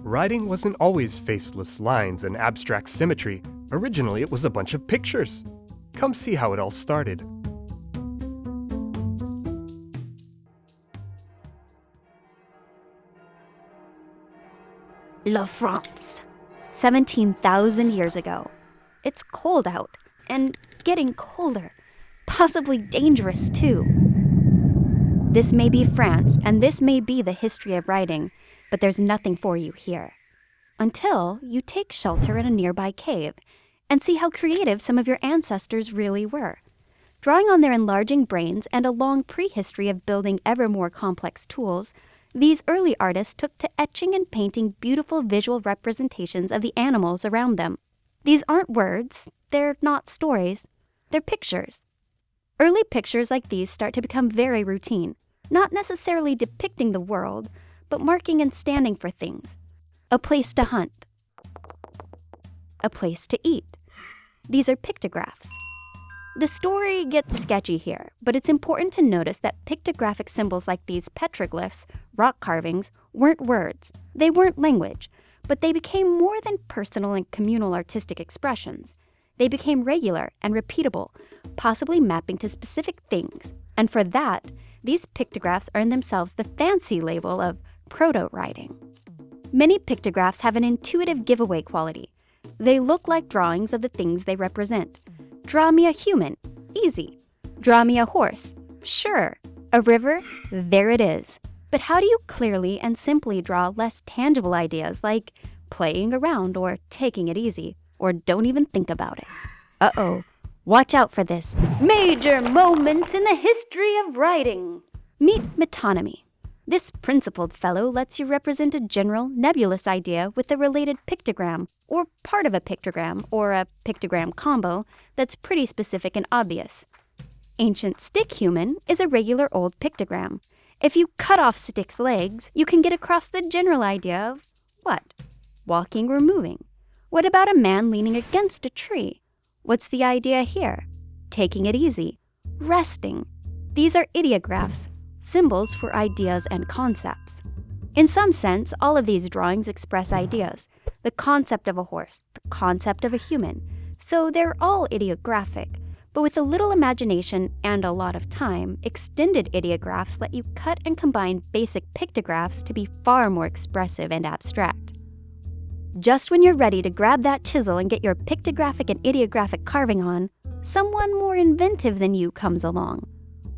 Writing wasn't always faceless lines and abstract symmetry. Originally, it was a bunch of pictures. Come see how it all started. La France, 17,000 years ago. It's cold out, and getting colder, possibly dangerous too. This may be France, and this may be the history of writing, but there's nothing for you here. Until you take shelter in a nearby cave and see how creative some of your ancestors really were. Drawing on their enlarging brains and a long prehistory of building ever more complex tools, these early artists took to etching and painting beautiful visual representations of the animals around them. These aren't words, they're not stories, they're pictures. Early pictures like these start to become very routine, not necessarily depicting the world, but marking and standing for things. A place to hunt. A place to eat. These are pictographs. The story gets sketchy here, but it's important to notice that pictographic symbols like these petroglyphs, rock carvings, weren't words. They weren't language, but they became more than personal and communal artistic expressions. They became regular and repeatable, possibly mapping to specific things. And for that, these pictographs earn themselves the fancy label of proto-writing. Many pictographs have an intuitive giveaway quality. They look like drawings of the things they represent. Draw me a human, easy. Draw me a horse, sure. A river, there it is. But how do you clearly and simply draw less tangible ideas like playing around or taking it easy, or don't even think about it? Uh-oh, watch out for this. Major moments in the history of writing. Meet metonymy. This principled fellow lets you represent a general, nebulous idea with a related pictogram, or part of a pictogram, or a pictogram combo that's pretty specific and obvious. Ancient stick human is a regular old pictogram. If you cut off Stick's legs, you can get across the general idea of what? Walking or moving. What about a man leaning against a tree? What's the idea here? Taking it easy. Resting. These are ideographs, symbols for ideas and concepts. In some sense, all of these drawings express ideas. The concept of a horse, the concept of a human. So they're all ideographic. But with a little imagination and a lot of time, extended ideographs let you cut and combine basic pictographs to be far more expressive and abstract. Just when you're ready to grab that chisel and get your pictographic and ideographic carving on, someone more inventive than you comes along.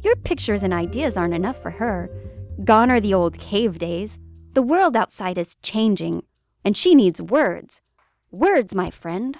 Your pictures and ideas aren't enough for her. Gone are the old cave days. The world outside is changing, and she needs words. Words, my friend.